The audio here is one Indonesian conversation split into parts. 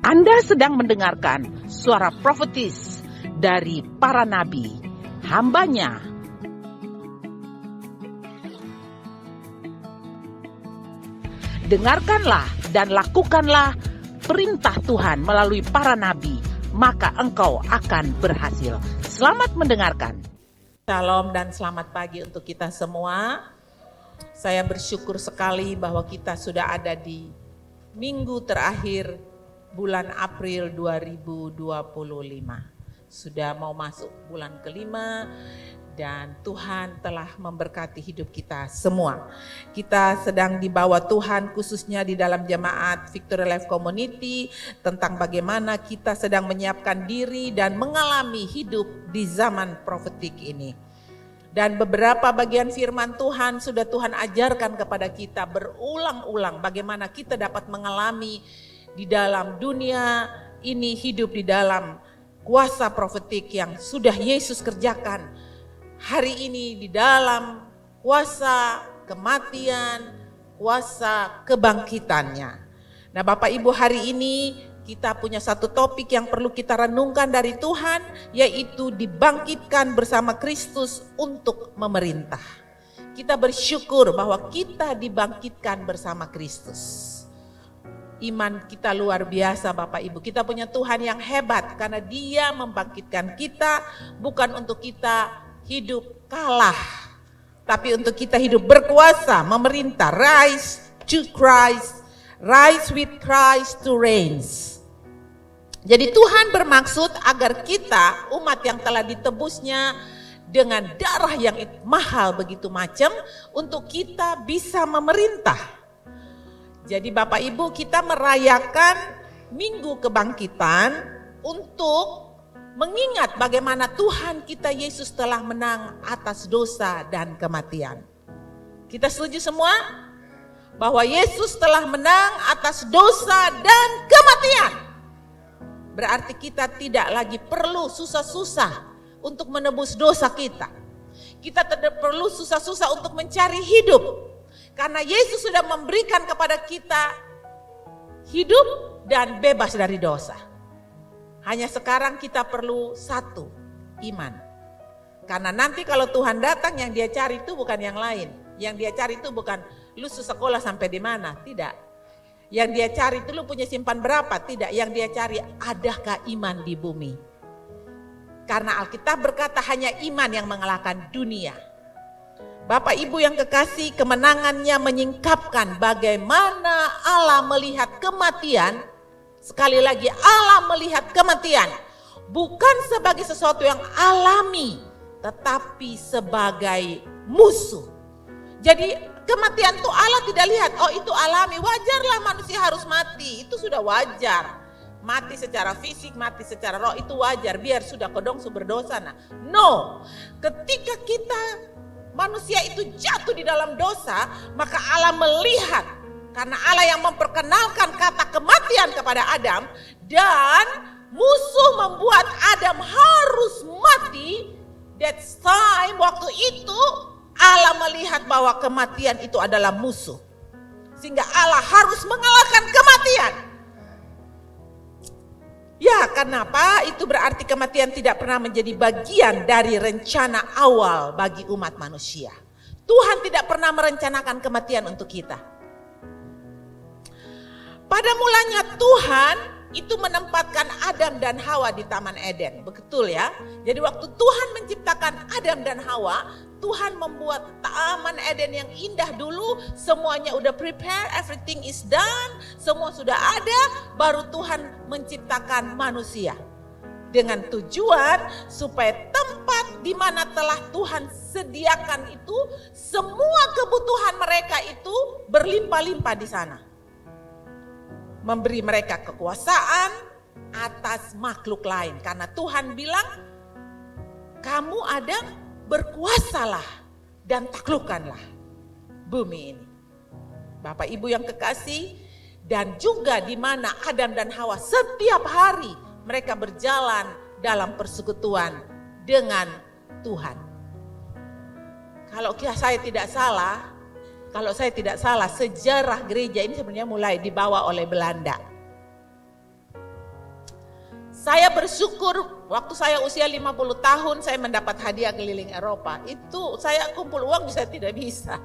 Anda sedang mendengarkan suara profetis dari para nabi, hambanya. Dengarkanlah dan lakukanlah perintah Tuhan melalui para nabi, maka engkau akan berhasil. Selamat mendengarkan. Shalom dan selamat pagi untuk kita semua. Saya bersyukur sekali bahwa kita sudah ada di minggu terakhir bulan April 2025. Sudah mau masuk bulan kelima dan Tuhan telah memberkati hidup kita semua. Kita sedang dibawa Tuhan khususnya di dalam jemaat Victory Life Community tentang bagaimana kita sedang menyiapkan diri dan mengalami hidup di zaman profetik ini. Dan beberapa bagian firman Tuhan sudah Tuhan ajarkan kepada kita berulang-ulang bagaimana kita dapat mengalami di dalam dunia ini, hidup di dalam kuasa profetik yang sudah Yesus kerjakan. Hari ini di dalam kuasa kematian, kuasa kebangkitannya. Nah Bapak Ibu, hari ini kita punya satu topik yang perlu kita renungkan dari Tuhan, yaitu dibangkitkan bersama Kristus untuk memerintah. Kita bersyukur bahwa kita dibangkitkan bersama Kristus. Iman kita luar biasa Bapak Ibu. Kita punya Tuhan yang hebat karena Dia membangkitkan kita bukan untuk kita hidup kalah, tapi untuk kita hidup berkuasa, memerintah, rise to Christ, rise with Christ to reigns. Jadi Tuhan bermaksud agar kita, umat yang telah ditebusnya dengan darah yang mahal begitu macam, untuk kita bisa memerintah. Jadi Bapak Ibu, kita merayakan Minggu Kebangkitan untuk mengingat bagaimana Tuhan kita Yesus telah menang atas dosa dan kematian. Kita setuju semua? Bahwa Yesus telah menang atas dosa dan kematian. Berarti kita tidak lagi perlu susah-susah untuk menebus dosa kita. Kita tidak perlu susah-susah untuk mencari hidup. Karena Yesus sudah memberikan kepada kita hidup dan bebas dari dosa. Hanya sekarang kita perlu satu, iman. Karena nanti kalau Tuhan datang, yang Dia cari itu bukan yang lain. Yang Dia cari itu bukan lu sekolah sampai di mana, tidak. Yang Dia cari itu lu punya simpan berapa, tidak. Yang Dia cari adakah iman di bumi. Karena Alkitab berkata hanya iman yang mengalahkan dunia. Bapak Ibu yang kekasih, kemenangannya menyingkapkan bagaimana Allah melihat kematian. Sekali lagi, Allah melihat kematian bukan sebagai sesuatu yang alami, tetapi sebagai musuh. Jadi kematian itu Allah tidak lihat, oh itu alami, wajarlah manusia harus mati, itu sudah wajar. Mati secara fisik, mati secara roh itu wajar, biar sudah kodong berdosa. No, ketika kita manusia itu jatuh di dalam dosa, maka Allah melihat, karena Allah yang memperkenalkan kata kematian kepada Adam, dan musuh membuat Adam harus mati. That's time, waktu itu Allah melihat bahwa kematian itu adalah musuh, sehingga Allah harus mengalahkan kematian. Ya, kenapa? Itu berarti kematian tidak pernah menjadi bagian dari rencana awal bagi umat manusia. Tuhan tidak pernah merencanakan kematian untuk kita. Pada mulanya Tuhan itu menempatkan Adam dan Hawa di Taman Eden. Betul ya? Jadi waktu Tuhan menciptakan Adam dan Hawa, Tuhan membuat Taman Eden yang indah dulu, semuanya udah prepare, everything is done, semua sudah ada, baru Tuhan menciptakan manusia. Dengan tujuan supaya tempat di mana telah Tuhan sediakan itu, semua kebutuhan mereka itu berlimpah-limpah di sana. Memberi mereka kekuasaan atas makhluk lain. Karena Tuhan bilang, kamu Adam berkuasalah dan taklukkanlah bumi ini. Bapak Ibu yang kekasih, dan juga di mana Adam dan Hawa setiap hari mereka berjalan dalam persekutuan dengan Tuhan. Kalau saya tidak salah, sejarah gereja ini sebenarnya mulai dibawa oleh Belanda. Saya bersyukur waktu saya usia 50 tahun saya mendapat hadiah keliling Eropa. Itu saya kumpul uang bisa tidak bisa.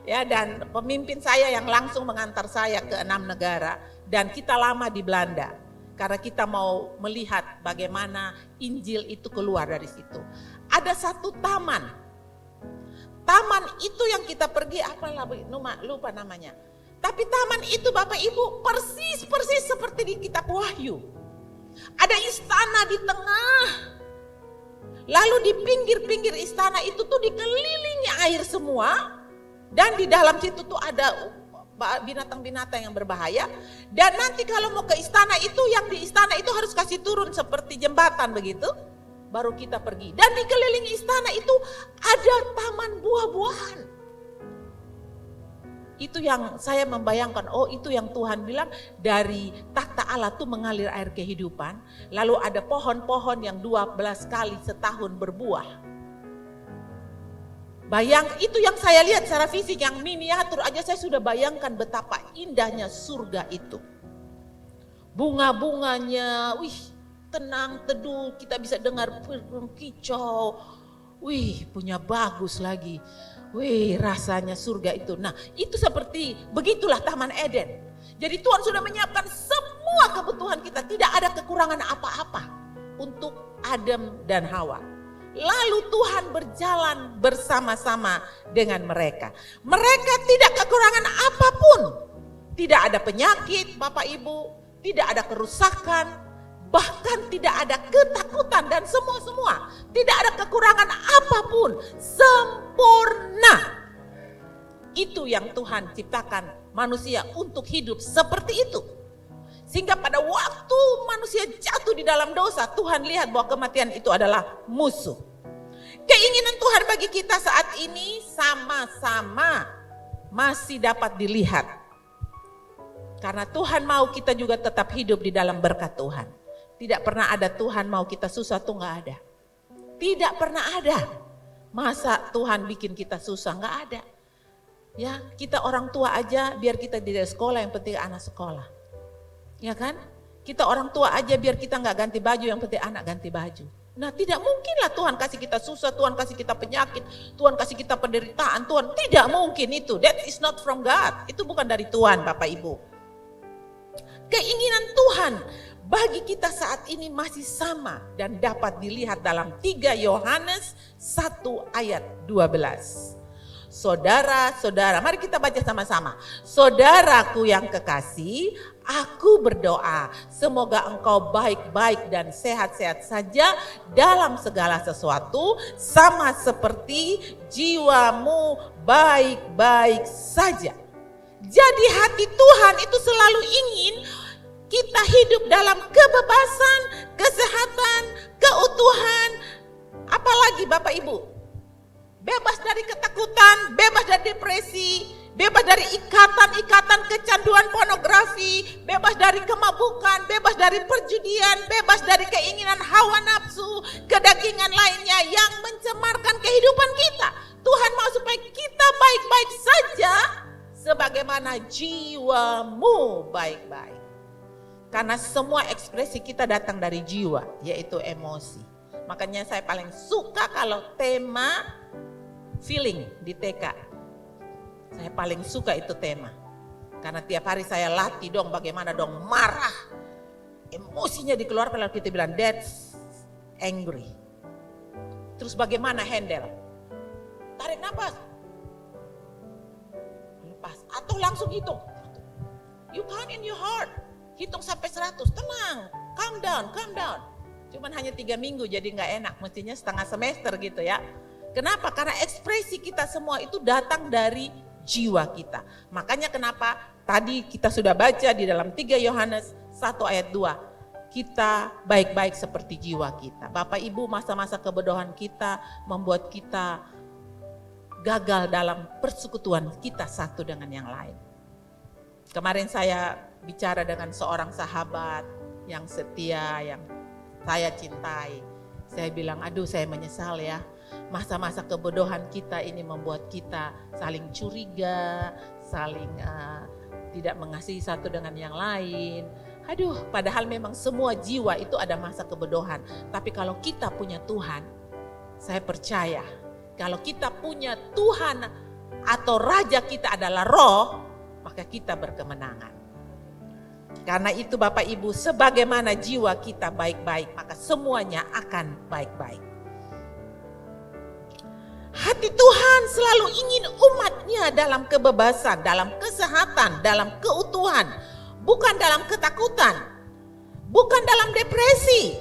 Ya, dan pemimpin saya yang langsung mengantar saya ke 6 negara dan kita lama di Belanda. Karena kita mau melihat bagaimana Injil itu keluar dari situ. Ada satu taman. Taman itu yang kita pergi lupa namanya. Tapi taman itu Bapak Ibu persis seperti di kitab Wahyu. Ada istana di tengah. Lalu di pinggir-pinggir istana itu tuh dikelilingi air semua. Dan di dalam situ tuh ada binatang-binatang yang berbahaya. Dan nanti kalau mau ke istana itu, yang di istana itu harus kasih turun seperti jembatan begitu. Baru kita pergi. Dan dikelilingi istana itu ada taman buah-buahan. Itu yang saya membayangkan, oh itu yang Tuhan bilang dari takhta Allah tuh mengalir air kehidupan. Lalu ada pohon-pohon yang 12 kali setahun berbuah. Itu yang saya lihat secara fisik, yang miniatur aja saya sudah bayangkan betapa indahnya surga itu. Bunga-bunganya, tenang, teduh, kita bisa dengar kicau. Punya bagus lagi. Rasanya surga itu. Nah, itu seperti begitulah Taman Eden. Jadi Tuhan sudah menyiapkan semua kebutuhan kita. Tidak ada kekurangan apa-apa untuk Adam dan Hawa. Lalu Tuhan berjalan bersama-sama dengan mereka. Mereka tidak kekurangan apapun. Tidak ada penyakit, Bapak Ibu. Tidak ada kerusakan. Bahkan tidak ada ketakutan dan semua. Tidak ada kekurangan apapun. Sempurna. Itu yang Tuhan ciptakan manusia untuk hidup seperti itu. Sehingga pada waktu manusia jatuh di dalam dosa, Tuhan lihat bahwa kematian itu adalah musuh. Keinginan Tuhan bagi kita saat ini sama-sama masih dapat dilihat. Karena Tuhan mau kita juga tetap hidup di dalam berkat Tuhan. Tidak pernah ada Tuhan mau kita susah tuh gak ada. Tidak pernah ada. Masa Tuhan bikin kita susah, gak ada. Ya, kita orang tua aja biar kita tidak sekolah, yang penting anak sekolah. Ya kan? Kita orang tua aja biar kita gak ganti baju, yang penting anak ganti baju. Nah, tidak mungkinlah Tuhan kasih kita susah, Tuhan kasih kita penyakit, Tuhan kasih kita penderitaan, Tuhan tidak mungkin itu. That is not from God. Itu bukan dari Tuhan, Bapak Ibu. Keinginan Tuhan bagi kita saat ini masih sama dan dapat dilihat dalam 3 Yohanes 1 ayat 12. Saudara-saudara, mari kita baca sama-sama. Saudaraku yang kekasih, aku berdoa semoga engkau baik-baik dan sehat-sehat saja dalam segala sesuatu, sama seperti jiwamu baik-baik saja. Jadi hati Tuhan itu selalu ingin kita hidup dalam kebebasan, kesehatan, keutuhan, apalagi Bapak Ibu. Bebas dari ketakutan, bebas dari depresi, bebas dari ikatan-ikatan kecanduan pornografi, bebas dari kemabukan, bebas dari perjudian, bebas dari keinginan hawa nafsu, kedagingan lainnya yang mencemarkan kehidupan kita. Tuhan mau supaya kita baik-baik saja sebagaimana jiwamu baik-baik. Karena semua ekspresi kita datang dari jiwa, yaitu emosi. Makanya saya paling suka kalau tema feeling di TK. Saya paling suka itu tema. Karena tiap hari saya latih dong bagaimana dong marah. Emosinya dikeluarkan lalu kita bilang that's angry. Terus bagaimana handle? Tarik nafas. Lepas. Atau langsung hitung. You count in your heart. Hitung sampai 100, tenang, calm down. Cuman hanya 3 minggu jadi gak enak, mestinya setengah semester gitu ya. Kenapa? Karena ekspresi kita semua itu datang dari jiwa kita. Makanya kenapa tadi kita sudah baca di dalam 3 Yohanes 1 ayat 2. Kita baik-baik seperti jiwa kita. Bapak Ibu, masa-masa kebodohan kita membuat kita gagal dalam persekutuan kita satu dengan yang lain. Kemarin saya bicara dengan seorang sahabat yang setia, yang saya cintai. Saya bilang, aduh saya menyesal ya. Masa-masa kebodohan kita ini membuat kita saling curiga, saling tidak mengasihi satu dengan yang lain. Aduh, padahal memang semua jiwa itu ada masa kebodohan. Tapi kalau kita punya Tuhan, saya percaya kalau kita punya Tuhan atau Raja kita adalah Roh, maka kita berkemenangan. Karena itu Bapak Ibu, sebagaimana jiwa kita baik-baik, maka semuanya akan baik-baik. Hati Tuhan selalu ingin umatnya dalam kebebasan, dalam kesehatan, dalam keutuhan. Bukan dalam ketakutan, bukan dalam depresi,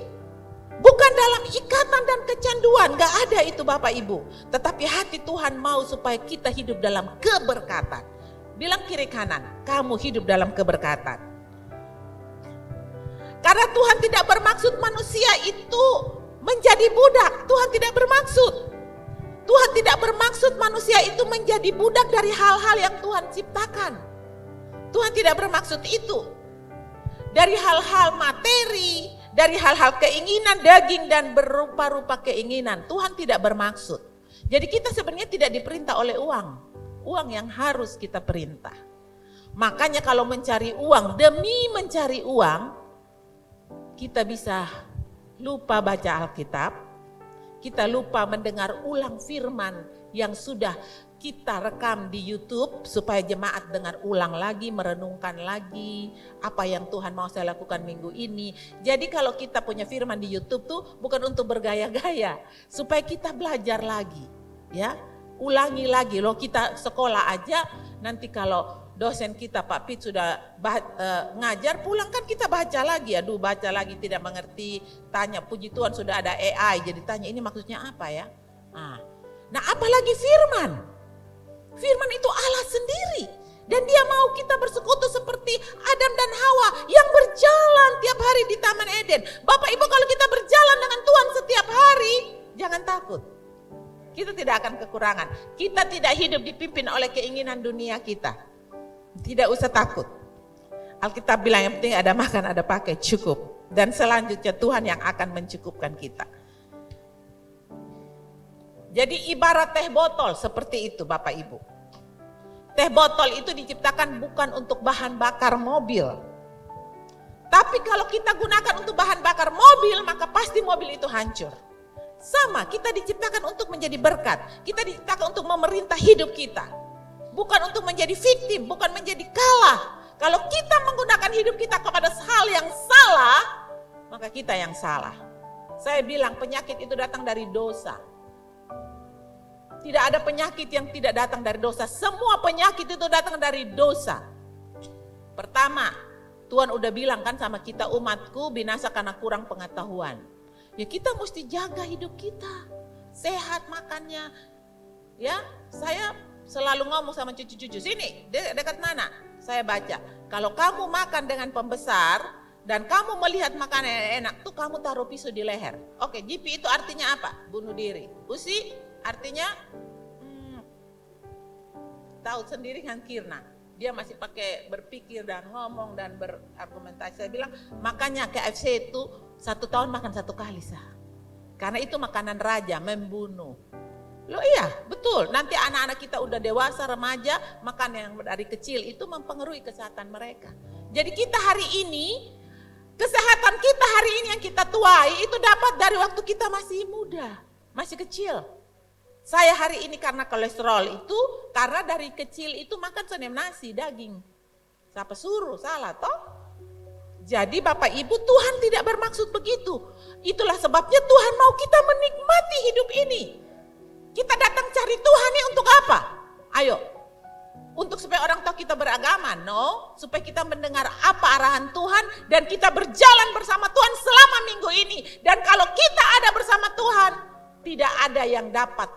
bukan dalam ikatan dan kecanduan. Gak ada itu Bapak Ibu. Tetapi hati Tuhan mau supaya kita hidup dalam keberkatan. Bilang kiri kanan, kamu hidup dalam keberkatan. Karena Tuhan tidak bermaksud manusia itu menjadi budak. Tuhan tidak bermaksud. Tuhan tidak bermaksud manusia itu menjadi budak dari hal-hal yang Tuhan ciptakan. Tuhan tidak bermaksud itu. Dari hal-hal materi, dari hal-hal keinginan daging dan berupa-rupa keinginan. Tuhan tidak bermaksud. Jadi kita sebenarnya tidak diperintah oleh uang. Uang yang harus kita perintah. Makanya kalau mencari uang, demi mencari uang, kita bisa lupa baca Alkitab. Kita lupa mendengar ulang firman yang sudah kita rekam di YouTube supaya jemaat dengar ulang lagi, merenungkan lagi apa yang Tuhan mau saya lakukan minggu ini. Jadi kalau kita punya firman di YouTube tuh bukan untuk bergaya-gaya, supaya kita belajar lagi, ya. Ulangi lagi. Loh kita sekolah aja nanti kalau dosen kita Pak Pit sudah ngajar, pulang kan kita baca lagi. Aduh baca lagi tidak mengerti, tanya, puji Tuhan sudah ada AI jadi tanya ini maksudnya apa ya. Nah apalagi firman. Firman itu Allah sendiri. Dan dia mau kita bersekutu seperti Adam dan Hawa yang berjalan tiap hari di Taman Eden. Bapak Ibu kalau kita berjalan dengan Tuhan setiap hari, jangan takut. Kita tidak akan kekurangan. Kita tidak hidup dipimpin oleh keinginan dunia kita. Tidak usah takut. Alkitab bilang yang penting ada makan, ada pakai, cukup. Dan selanjutnya Tuhan yang akan mencukupkan kita. Jadi ibarat teh botol seperti itu Bapak Ibu. Teh botol itu diciptakan bukan untuk bahan bakar mobil. Tapi kalau kita gunakan untuk bahan bakar mobil, maka pasti mobil itu hancur. Sama, kita diciptakan untuk menjadi berkat. Kita diciptakan untuk memerintah hidup kita. Bukan untuk menjadi victim, bukan menjadi kalah. Kalau kita menggunakan hidup kita kepada hal yang salah, maka kita yang salah. Saya bilang penyakit itu datang dari dosa. Tidak ada penyakit yang tidak datang dari dosa. Semua penyakit itu datang dari dosa. Pertama, Tuhan udah bilang kan sama kita, umatku binasa karena kurang pengetahuan. Ya kita mesti jaga hidup kita. Sehat makannya. Ya, saya selalu ngomong sama cucu-cucu, sini dekat mana? Saya baca, kalau kamu makan dengan pembesar dan kamu melihat makanan yang enak, tuh kamu taruh pisau di leher. Oke, GP itu artinya apa? Bunuh diri. Usi artinya tahu sendiri kan Kirna. Dia masih pakai berpikir dan ngomong dan berargumentasi. Saya bilang makanya KFC itu 1 tahun makan 1 kali sah. Karena itu makanan raja, membunuh. Loh iya betul, nanti anak-anak kita udah dewasa, remaja, makan yang dari kecil itu mempengaruhi kesehatan mereka. Jadi kita hari ini, kesehatan kita hari ini yang kita tuai itu dapat dari waktu kita masih muda, masih kecil. Saya hari ini karena kolesterol itu, karena dari kecil itu makan senem nasi, daging. Siapa suruh, salah toh? Jadi Bapak Ibu, Tuhan tidak bermaksud begitu. Itulah sebabnya Tuhan mau kita menikmati hidup ini. Kita datang cari Tuhan ini untuk apa? Ayo, untuk supaya orang tahu kita beragama? No, supaya kita mendengar apa arahan Tuhan dan kita berjalan bersama Tuhan selama minggu ini. Dan kalau kita ada bersama Tuhan, tidak ada yang dapat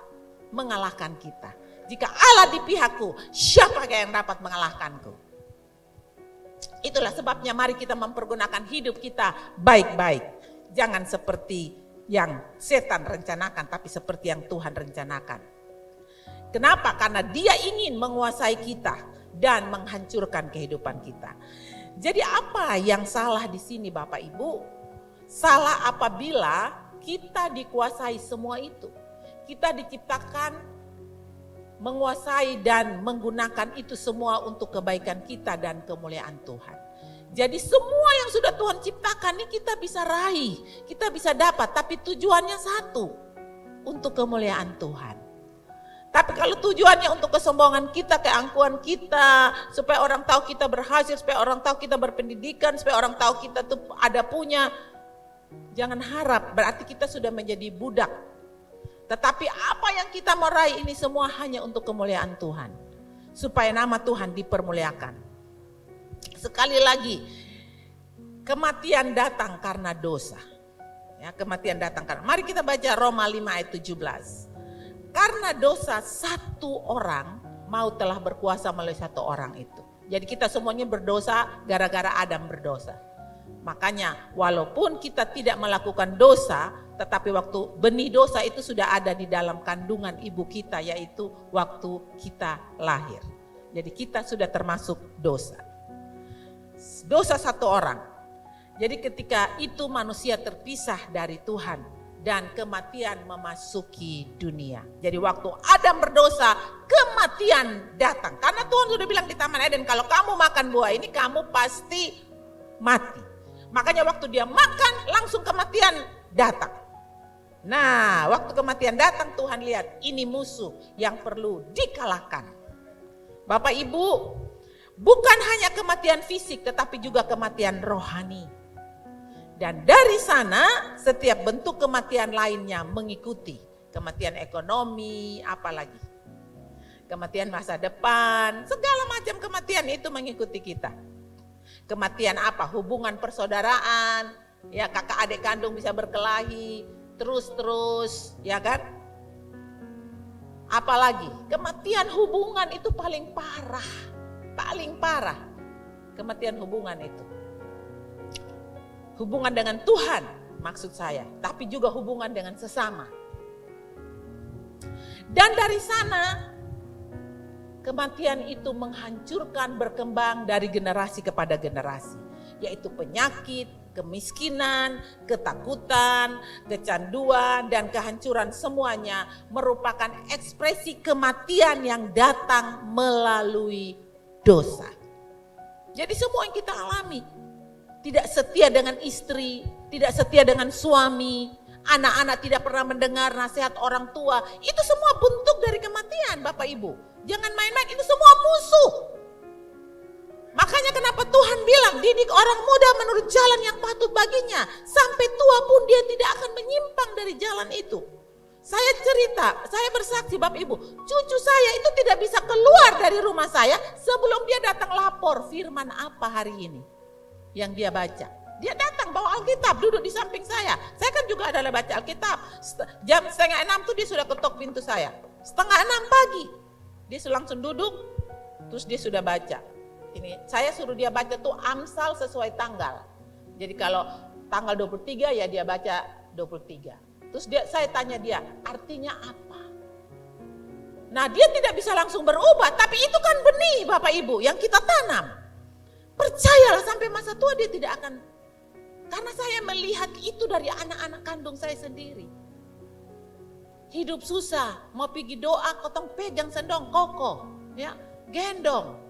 mengalahkan kita. Jika Allah di pihakku, siapa yang dapat mengalahkanku? Itulah sebabnya mari kita mempergunakan hidup kita baik-baik. Jangan seperti yang setan rencanakan, tapi seperti yang Tuhan rencanakan. Kenapa? Karena Dia ingin menguasai kita dan menghancurkan kehidupan kita. Jadi apa yang salah di sini Bapak Ibu? Salah apabila kita dikuasai semua itu. Kita diciptakan menguasai dan menggunakan itu semua untuk kebaikan kita dan kemuliaan Tuhan. Jadi semua yang sudah Tuhan ciptakan ini kita bisa raih, kita bisa dapat, tapi tujuannya satu, untuk kemuliaan Tuhan. Tapi kalau tujuannya untuk kesombongan kita, keangkuhan kita, supaya orang tahu kita berhasil, supaya orang tahu kita berpendidikan, supaya orang tahu kita tuh ada punya, jangan harap, berarti kita sudah menjadi budak. Tetapi apa yang kita mau raih ini semua hanya untuk kemuliaan Tuhan, supaya nama Tuhan dipermuliakan. Sekali lagi, kematian datang karena dosa. Ya, kematian datang karena. Mari kita baca Roma 5 ayat 17. Karena dosa satu orang, maut telah berkuasa melalui satu orang itu. Jadi kita semuanya berdosa gara-gara Adam berdosa. Makanya walaupun kita tidak melakukan dosa, tetapi waktu benih dosa itu sudah ada di dalam kandungan ibu kita, yaitu waktu kita lahir. Jadi kita sudah termasuk dosa. Dosa satu orang. Jadi ketika itu manusia terpisah dari Tuhan dan kematian memasuki dunia. Jadi waktu Adam berdosa, kematian datang. Karena Tuhan sudah bilang di Taman Eden, kalau kamu makan buah ini kamu pasti mati. Makanya waktu dia makan langsung kematian datang. Nah, waktu kematian datang Tuhan lihat ini musuh yang perlu dikalahkan. Bapak Ibu, bukan hanya kematian fisik tetapi juga kematian rohani. Dan dari sana setiap bentuk kematian lainnya mengikuti. Kematian ekonomi, apalagi. Kematian masa depan, segala macam kematian itu mengikuti kita. Kematian apa? Hubungan persaudaraan, ya kakak adik kandung bisa berkelahi, terus, ya kan? Apalagi kematian hubungan itu paling parah. Kematian hubungan itu. Hubungan dengan Tuhan maksud saya, tapi juga hubungan dengan sesama. Dan dari sana kematian itu menghancurkan, berkembang dari generasi kepada generasi, yaitu penyakit, kemiskinan, ketakutan, kecanduan, dan kehancuran semuanya merupakan ekspresi kematian yang datang melalui dosa. Jadi semua yang kita alami, tidak setia dengan istri, tidak setia dengan suami, anak-anak tidak pernah mendengar nasihat orang tua. Itu semua bentuk dari kematian, Bapak Ibu. Jangan main-main, itu semua musuh. Makanya kenapa Tuhan bilang, didik orang muda menurut jalan yang patut baginya. Sampai tua pun dia tidak akan menyimpang dari jalan itu. Saya cerita, saya bersaksi Bapak Ibu, cucu saya itu tidak bisa keluar dari rumah saya sebelum dia datang lapor firman apa hari ini yang dia baca. Dia datang bawa Alkitab, duduk di samping saya. Saya kan juga adalah baca Alkitab. Jam 5:30 tuh dia sudah ketok pintu saya. 5:30 pagi. Dia langsung duduk, terus dia sudah baca. Ini saya suruh dia baca tuh Amsal sesuai tanggal. Jadi kalau tanggal 23 ya dia baca 23. Terus saya tanya dia, artinya apa? Nah, dia tidak bisa langsung berubah, tapi itu kan benih Bapak Ibu yang kita tanam. Percayalah sampai masa tua dia tidak akan. Karena saya melihat itu dari anak-anak kandung saya sendiri. Hidup susah, mau pergi doa, kotong pegang sendong koko, ya, gendong.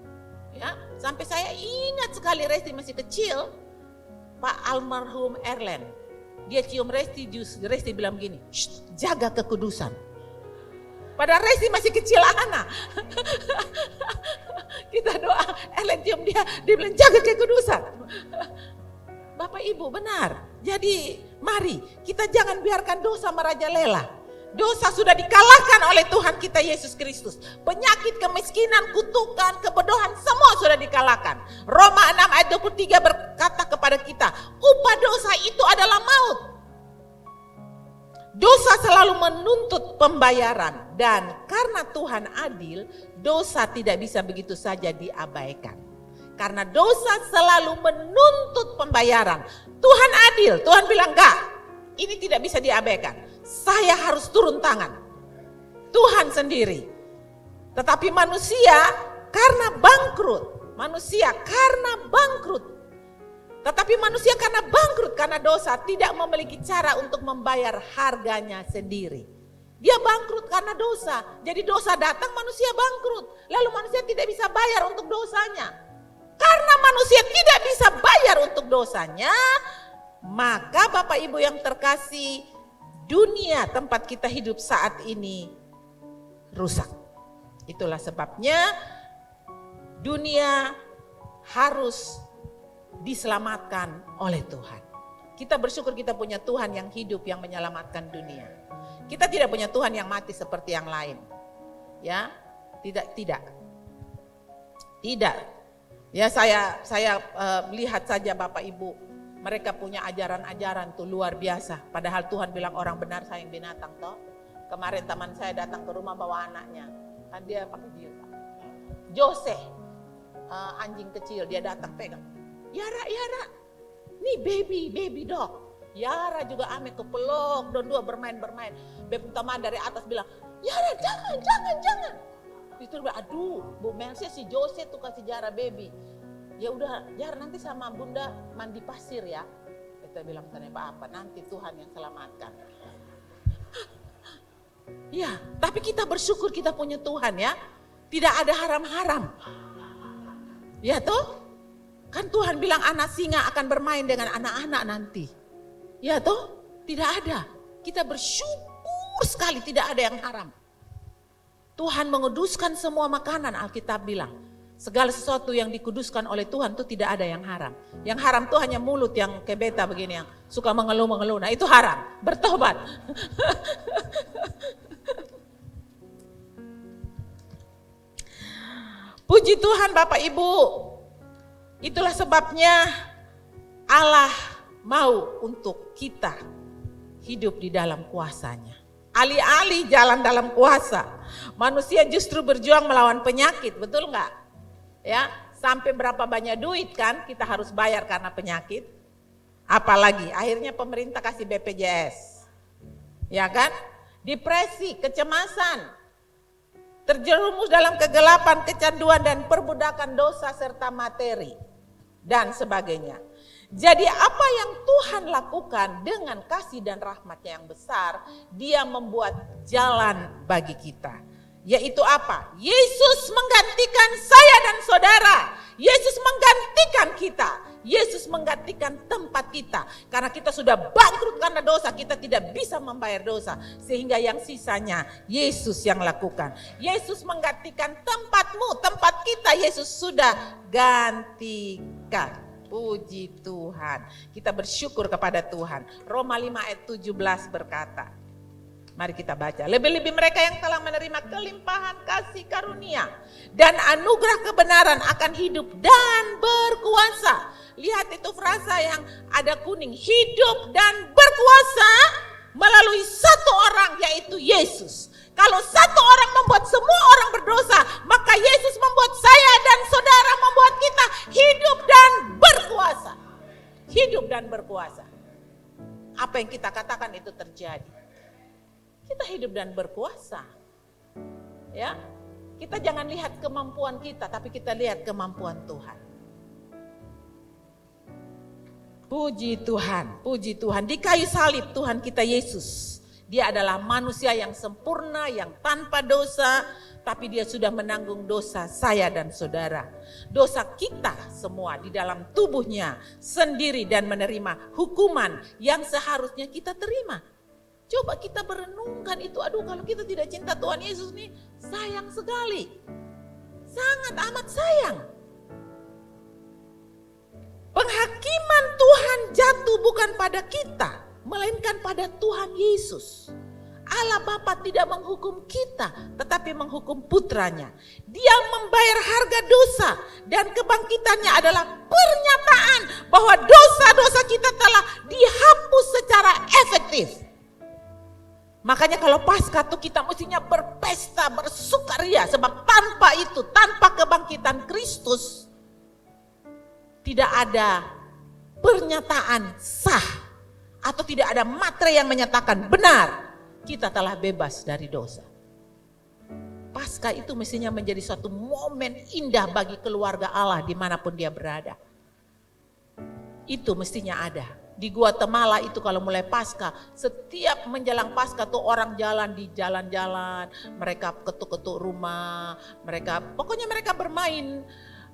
Ya, sampai saya ingat sekali Resti masih kecil, Pak almarhum Erlen. Dia cium Resti, Resti bilang begini, jaga kekudusan. Padahal Resti masih kecil anak. Kita doa, Erlen cium dia bilang jaga kekudusan. Bapak Ibu benar, jadi mari kita jangan biarkan dosa merajalela. Dosa sudah dikalahkan oleh Tuhan kita Yesus Kristus. Penyakit, kemiskinan, kutukan, kebodohan semua sudah dikalahkan. Roma 6 ayat 23 berkata kepada kita, upah dosa itu adalah maut. Dosa selalu menuntut pembayaran dan karena Tuhan adil, dosa tidak bisa begitu saja diabaikan. Karena dosa selalu menuntut pembayaran. Tuhan adil, Tuhan bilang enggak, ini tidak bisa diabaikan. Saya harus turun tangan. Tuhan sendiri. Tetapi manusia karena bangkrut. Tetapi manusia karena bangkrut, karena dosa, tidak memiliki cara untuk membayar harganya sendiri. Dia bangkrut karena dosa. Jadi dosa datang, manusia bangkrut. Lalu manusia tidak bisa bayar untuk dosanya. Karena manusia tidak bisa bayar untuk dosanya, maka Bapak Ibu yang terkasih, dunia tempat kita hidup saat ini rusak. Itulah sebabnya dunia harus diselamatkan oleh Tuhan. Kita bersyukur kita punya Tuhan yang hidup, yang menyelamatkan dunia. Kita tidak punya Tuhan yang mati seperti yang lain. Ya, tidak. Ya, saya lihat saja Bapak Ibu, mereka punya ajaran-ajaran tuh luar biasa. Padahal Tuhan bilang orang benar sayang binatang toh. Kemarin teman saya datang ke rumah bawa anaknya, kan dia pakai jilbab. Jose, anjing kecil, dia datang pegang. Yara, nih baby dog. Yara juga ame kepeluk, dua bermain. Beb teman dari atas bilang, Yara jangan. Itu bilang, aduh Bu Melsia si Jose tuh kasih Yara baby. Ya udah Yara nanti sama Bunda mandi pasir ya. Kita bilang apa nanti Tuhan yang selamatkan. Ya, tapi kita bersyukur kita punya Tuhan ya. Tidak ada haram-haram. Ya toh? Kan Tuhan bilang anak singa akan bermain dengan anak-anak nanti. Ya toh? Tidak ada. Kita bersyukur sekali tidak ada yang haram. Tuhan menguduskan semua makanan, Alkitab bilang. Segala sesuatu yang dikuduskan oleh Tuhan itu tidak ada yang haram. Yang haram itu hanya mulut yang kebeta begini, yang suka mengeluh. Nah itu haram, bertobat. Puji Tuhan Bapak Ibu. Itulah sebabnya Allah mau untuk kita hidup di dalam kuasanya. Alih-alih jalan dalam kuasa, manusia justru berjuang melawan penyakit, betul nggak? Ya, sampai berapa banyak duit kan kita harus bayar karena penyakit. Apalagi akhirnya pemerintah kasih BPJS. Ya kan? Depresi, kecemasan, terjerumus dalam kegelapan, kecanduan dan perbudakan dosa serta materi dan sebagainya. Jadi apa yang Tuhan lakukan dengan kasih dan rahmat-Nya yang besar, Dia membuat jalan bagi kita. Yaitu apa? Yesus menggantikan saya dan saudara. Yesus menggantikan kita. Yesus menggantikan tempat kita. Karena kita sudah bangkrut karena dosa, kita tidak bisa membayar dosa. Sehingga yang sisanya Yesus yang lakukan. Yesus menggantikan tempatmu, tempat kita Yesus sudah gantikan. Puji Tuhan. Kita bersyukur kepada Tuhan. Roma 5 ayat 17 berkata. Mari kita baca. Lebih-lebih mereka yang telah menerima kelimpahan kasih karunia dan anugerah kebenaran akan hidup dan berkuasa. Lihat itu frasa yang ada kuning. Hidup dan berkuasa melalui satu orang yaitu Yesus. Kalau satu orang membuat semua orang berdosa, maka Yesus membuat saya dan saudara, membuat kita hidup dan berkuasa. Hidup dan berkuasa. Apa yang kita katakan itu terjadi. Kita hidup dan berkuasa. Ya, kita jangan lihat kemampuan kita, tapi kita lihat kemampuan Tuhan. Puji Tuhan, puji Tuhan. Di kayu salib Tuhan kita Yesus. Dia adalah manusia yang sempurna, yang tanpa dosa, tapi dia sudah menanggung dosa saya dan saudara. Dosa kita semua di dalam tubuhnya sendiri dan menerima hukuman yang seharusnya kita terima. Coba kita berenungkan itu, aduh kalau kita tidak cinta Tuhan Yesus nih, sayang sekali. Sangat amat sayang. Penghakiman Tuhan jatuh bukan pada kita, melainkan pada Tuhan Yesus. Allah Bapa tidak menghukum kita, tetapi menghukum putranya. Dia membayar harga dosa dan kebangkitannya adalah pernyataan bahwa dosa-dosa kita telah dihapus secara efektif. Makanya kalau Paskah itu kita mestinya berpesta, bersukaria. Sebab tanpa itu, tanpa kebangkitan Kristus, tidak ada pernyataan sah. Atau tidak ada materai yang menyatakan benar kita telah bebas dari dosa. Paskah itu mestinya menjadi suatu momen indah bagi keluarga Allah dimanapun dia berada. Itu mestinya ada. Di Guatemala itu kalau mulai Paskah, setiap menjelang Paskah tuh orang jalan di jalan-jalan, mereka ketuk-ketuk rumah, pokoknya mereka bermain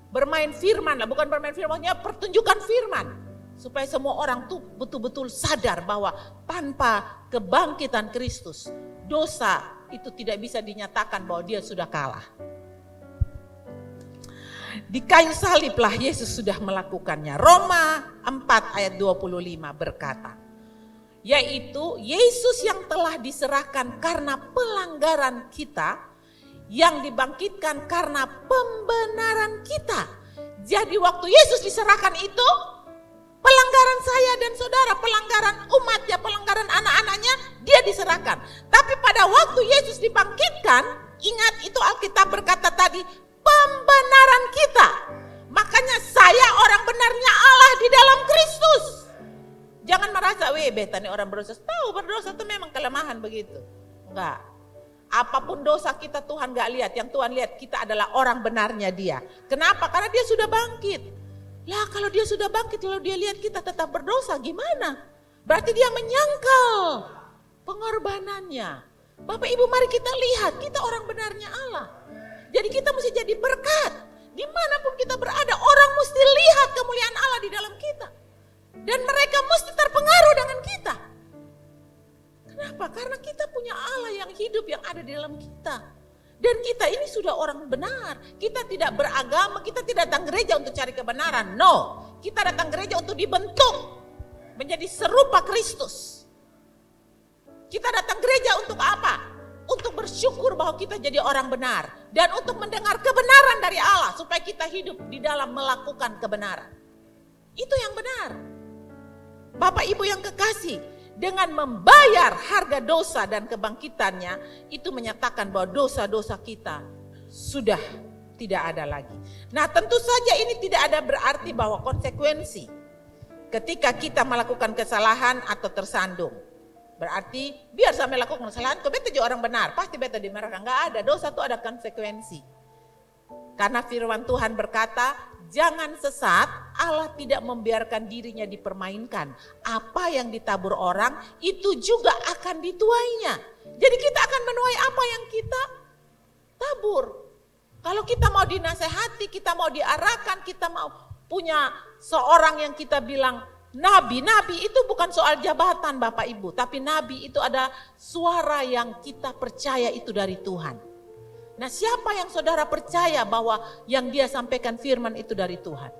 bermain firman lah, bukan bermain firmannya, pertunjukan firman. Supaya semua orang tuh betul-betul sadar bahwa tanpa kebangkitan Kristus, dosa itu tidak bisa dinyatakan bahwa dia sudah kalah. Di kayu saliblah Yesus sudah melakukannya. Roma 4 ayat 25 berkata, yaitu Yesus yang telah diserahkan karena pelanggaran kita, yang dibangkitkan karena pembenaran kita. Jadi waktu Yesus diserahkan itu, pelanggaran saya dan saudara, pelanggaran umatnya, pelanggaran anak-anaknya, dia diserahkan. Tapi pada waktu Yesus dibangkitkan, ingat itu Alkitab berkata tadi, pembenaran kita. Makanya saya orang benarnya Allah di dalam Kristus. Jangan merasa, beta nih orang berdosa. Tahu berdosa itu memang kelemahan begitu. Enggak. Apapun dosa kita Tuhan gak lihat. Yang Tuhan lihat kita adalah orang benarnya dia. Kenapa? Karena dia sudah bangkit. Lah kalau dia sudah bangkit lalu dia lihat kita tetap berdosa gimana? Berarti dia menyangkal pengorbanannya. Bapak Ibu mari kita lihat kita orang benarnya Allah. Jadi kita mesti jadi berkat. Dimanapun kita berada orang mesti lihat kemuliaan Allah di dalam kita. Dan mereka mesti terpengaruh dengan kita. Kenapa? Karena kita punya Allah yang hidup yang ada di dalam kita. Dan kita ini sudah orang benar. Kita tidak beragama, kita tidak datang gereja untuk cari kebenaran. No, kita datang gereja untuk dibentuk menjadi serupa Kristus. Kita datang gereja untuk apa? Untuk bersyukur bahwa kita jadi orang benar. Dan untuk mendengar kebenaran dari Allah supaya kita hidup di dalam melakukan kebenaran. Itu yang benar. Bapak Ibu yang kekasih, dengan membayar harga dosa dan kebangkitannya, itu menyatakan bahwa dosa-dosa kita sudah tidak ada lagi. Nah tentu saja ini tidak ada berarti bahwa konsekuensi ketika kita melakukan kesalahan atau tersandung. Berarti biar saya melakukan kesalahan, kok beta jadi orang benar, pasti beta dimarahkan. Enggak ada, dosa itu ada konsekuensi. Karena firman Tuhan berkata, jangan sesat, Allah tidak membiarkan dirinya dipermainkan. Apa yang ditabur orang, itu juga akan dituainya. Jadi kita akan menuai apa yang kita tabur. Kalau kita mau dinasehati, kita mau diarahkan, kita mau punya seorang yang kita bilang nabi. Nabi itu bukan soal jabatan Bapak Ibu, tapi nabi itu ada suara yang kita percaya itu dari Tuhan. Nah siapa yang saudara percaya bahwa yang dia sampaikan firman itu dari Tuhan?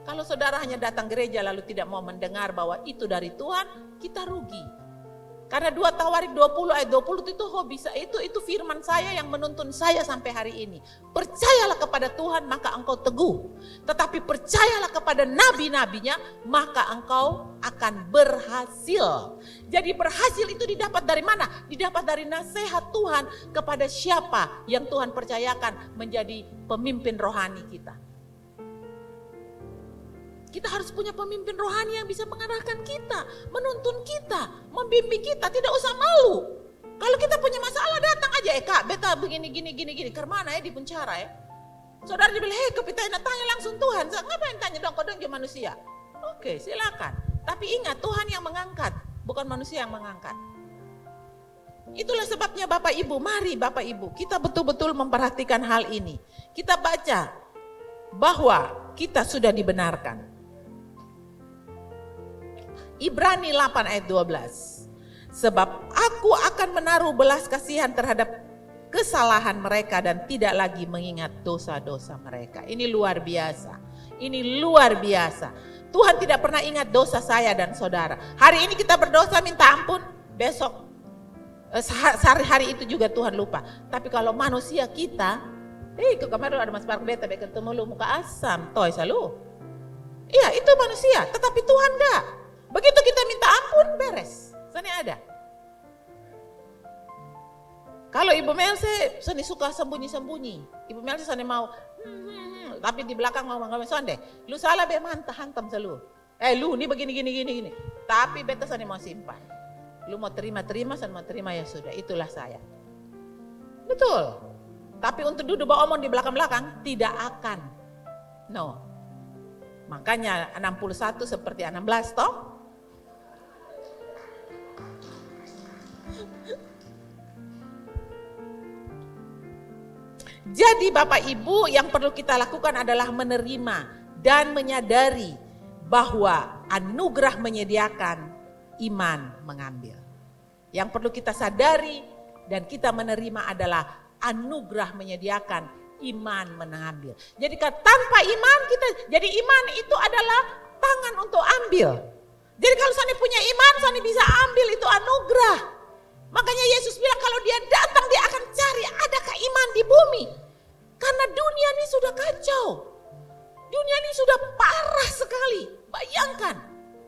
Kalau saudara hanya datang gereja lalu tidak mau mendengar bahwa itu dari Tuhan, kita rugi. Karena 2 Tawarik 20 ayat 20 itu firman saya yang menuntun saya sampai hari ini. Percayalah kepada Tuhan maka engkau teguh. Tetapi percayalah kepada nabi-nabinya maka engkau akan berhasil. Jadi berhasil itu didapat dari mana? Didapat dari nasihat Tuhan kepada siapa yang Tuhan percayakan menjadi pemimpin rohani kita. Kita harus punya pemimpin rohani yang bisa mengarahkan kita, menuntun kita, membimbing kita, tidak usah malu. Kalau kita punya masalah datang aja, Kak, beta begini, kemana ya di penjara ya. Saudara dibilang, kita tanya langsung Tuhan, ngapain tanya dong, kau dong manusia. Oke, silakan. Tapi ingat, Tuhan yang mengangkat, bukan manusia yang mengangkat. Itulah sebabnya Bapak Ibu, mari Bapak Ibu, kita betul-betul memperhatikan hal ini. Kita baca bahwa kita sudah dibenarkan. Ibrani 8 ayat 12. Sebab aku akan menaruh belas kasihan terhadap kesalahan mereka dan tidak lagi mengingat dosa-dosa mereka. Ini luar biasa. Ini luar biasa. Tuhan tidak pernah ingat dosa saya dan saudara. Hari ini kita berdosa minta ampun, besok hari itu juga Tuhan lupa. Tapi kalau manusia kita, kemarin ada Mas Park beta ketemu lu muka asam, toy selalu. Iya, itu manusia, tetapi Tuhan enggak. Begitu kita minta ampun, beres. Sana ada. Kalau Ibu Melse seni suka sembunyi-sembunyi. Ibu Melse seni mau tapi di belakang ngomong-ngomong sonde. Lu salah be mantah hantam selalu. Lu ini begini gini. Tapi beta seni mau simpan. Lu mau terima, san mau terima ya sudah, itulah saya. Betul. Tapi untuk duduk bawa omong di belakang-belakang tidak akan. No. Makanya 61 seperti 16 toh. Jadi Bapak Ibu, yang perlu kita lakukan adalah menerima dan menyadari bahwa anugerah menyediakan, iman mengambil. Yang perlu kita sadari dan kita menerima adalah anugerah menyediakan, iman mengambil. Jadi tanpa iman kita, jadi iman itu adalah tangan untuk ambil. Jadi kalau Sani punya iman, Sani bisa ambil itu anugerah. Makanya Yesus bilang kalau dia datang dia akan cari adakah iman di bumi. Karena dunia ini sudah kacau. Dunia ini sudah parah sekali. Bayangkan.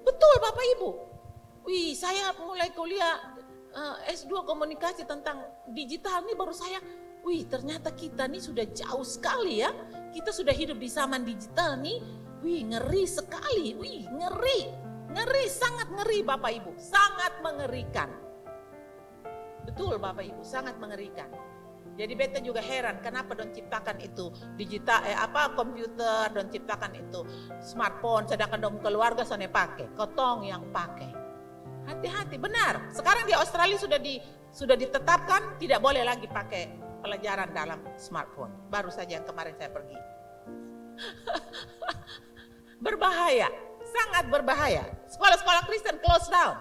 Betul Bapak Ibu. Wih, saya mulai kuliah S2 komunikasi tentang digital ini baru saya, wih ternyata kita nih sudah jauh sekali ya. Kita sudah hidup di zaman digital nih. Wih ngeri sekali. Wih ngeri. Ngeri, sangat ngeri Bapak Ibu. Sangat mengerikan. Betul Bapak Ibu, sangat mengerikan. Jadi beta juga heran kenapa don ciptakan itu digital komputer, don ciptakan itu smartphone, sedangkan dong keluarga sana pakai, kotong yang pakai. Hati-hati, benar. Sekarang di Australia sudah ditetapkan tidak boleh lagi pakai pelajaran dalam smartphone. Baru saja yang kemarin saya pergi. Berbahaya, sangat berbahaya. Sekolah-sekolah Kristen close down.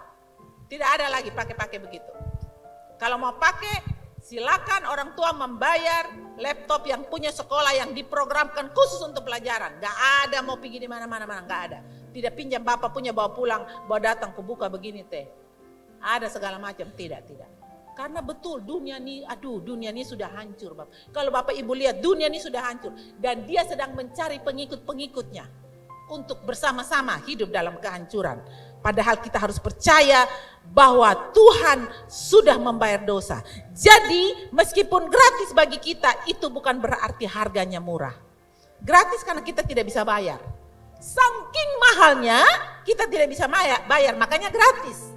Tidak ada lagi pakai begitu. Kalau mau pakai, silakan orang tua membayar laptop yang punya sekolah yang diprogramkan khusus untuk pelajaran. Gak ada mau pergi di mana-mana, gak ada. Tidak pinjam bapak punya bawa pulang, bawa datang ke buka begini teh. Ada segala macam, tidak. Karena betul dunia ini sudah hancur Bapak. Kalau Bapak Ibu lihat dunia ini sudah hancur. Dan dia sedang mencari pengikut-pengikutnya untuk bersama-sama hidup dalam kehancuran. Padahal kita harus percaya bahwa Tuhan sudah membayar dosa. Jadi meskipun gratis bagi kita itu bukan berarti harganya murah. Gratis karena kita tidak bisa bayar. Saking mahalnya kita tidak bisa bayar, makanya gratis.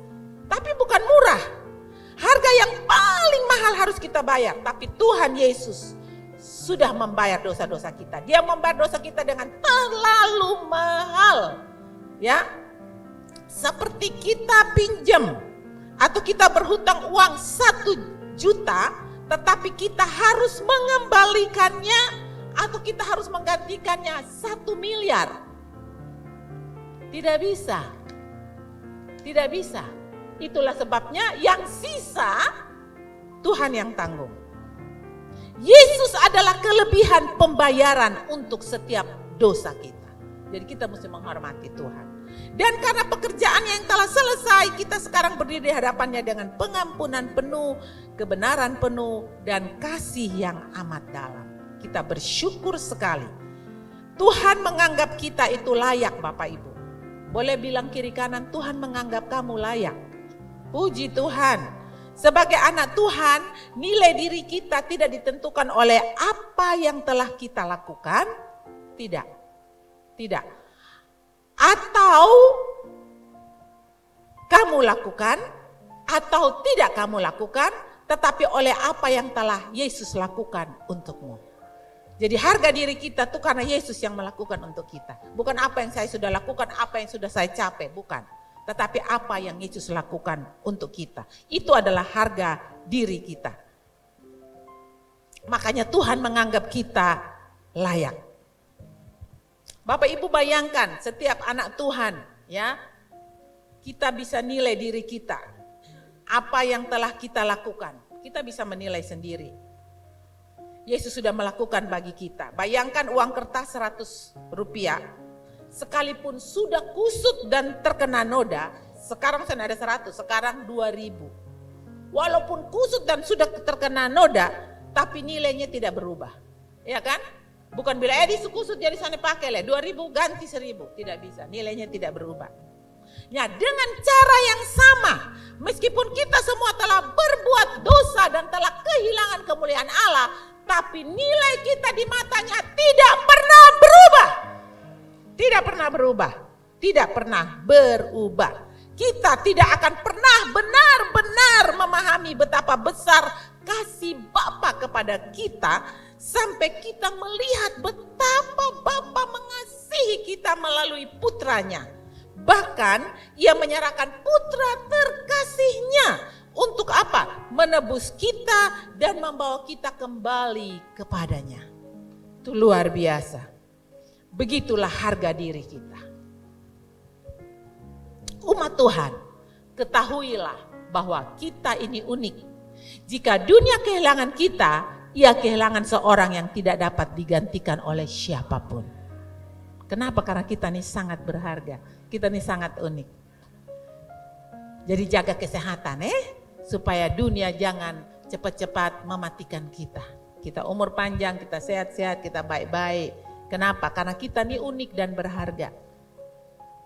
Tapi bukan murah. Harga yang paling mahal harus kita bayar. Tapi Tuhan Yesus sudah membayar dosa-dosa kita. Dia membayar dosa kita dengan terlalu mahal. Ya, seperti kita pinjam atau kita berhutang uang 1 juta, tetapi kita harus mengembalikannya atau kita harus menggantikannya 1 miliar. Tidak bisa. Itulah sebabnya yang sisa Tuhan yang tanggung. Yesus adalah kelebihan pembayaran untuk setiap dosa kita. Jadi kita mesti menghormati Tuhan. Dan karena pekerjaannya yang telah selesai, kita sekarang berdiri di hadapannya dengan pengampunan penuh, kebenaran penuh, dan kasih yang amat dalam. Kita bersyukur sekali. Tuhan menganggap kita itu layak Bapak Ibu. Boleh bilang kiri kanan, Tuhan menganggap kamu layak. Puji Tuhan. Sebagai anak Tuhan, nilai diri kita tidak ditentukan oleh apa yang telah kita lakukan. Tidak. Atau kamu lakukan atau tidak kamu lakukan, tetapi oleh apa yang telah Yesus lakukan untukmu. Jadi harga diri kita tuh karena Yesus yang melakukan untuk kita. Bukan apa yang saya sudah lakukan, apa yang sudah saya capai, bukan. Tetapi apa yang Yesus lakukan untuk kita. Itu adalah harga diri kita. Makanya Tuhan menganggap kita layak. Bapak Ibu bayangkan setiap anak Tuhan ya, kita bisa nilai diri kita. Apa yang telah kita lakukan, kita bisa menilai sendiri. Yesus sudah melakukan bagi kita. Bayangkan uang kertas 100 rupiah. Sekalipun sudah kusut dan terkena noda, sekarang saya ada 100, sekarang 2000. Walaupun kusut dan sudah terkena noda, tapi nilainya tidak berubah. Ya kan? Bukan bila kusut jadi sana pakai 2000 ganti 1000, tidak bisa. Nilainya tidak berubah. Ya, dengan cara yang sama, meskipun kita semua telah berbuat dosa dan telah kehilangan kemuliaan Allah, tapi nilai kita di matanya tidak pernah berubah. Tidak pernah berubah. Kita tidak akan pernah benar-benar memahami betapa besar kasih Bapa kepada kita sampai kita melihat betapa Bapa mengasihi kita melalui putranya. Bahkan ia menyerahkan putra terkasihnya Untuk apa? Menebus kita dan membawa kita kembali kepadanya. Itu luar biasa. Begitulah harga diri kita. Umat Tuhan, ketahuilah bahwa kita ini unik. Jika dunia kehilangan kita, ia kehilangan seorang yang tidak dapat digantikan oleh siapapun. Kenapa? Karena kita ini sangat berharga. Kita ini sangat unik. Jadi jaga kesehatan supaya dunia jangan cepat-cepat mematikan kita. Kita umur panjang, kita sehat-sehat, kita baik-baik. Kenapa? Karena kita ini unik dan berharga.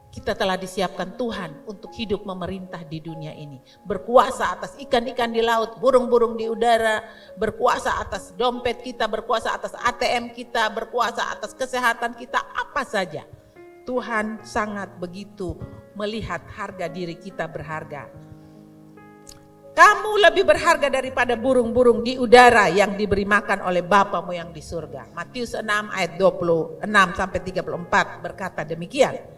Kita telah disiapkan Tuhan untuk hidup memerintah di dunia ini. Berkuasa atas ikan-ikan di laut, burung-burung di udara, berkuasa atas dompet kita, berkuasa atas ATM kita, berkuasa atas kesehatan kita, apa saja. Tuhan sangat begitu melihat harga diri kita berharga. Kamu lebih berharga daripada burung-burung di udara yang diberi makan oleh Bapamu yang di surga. Matius 6 ayat 26-34 berkata demikian.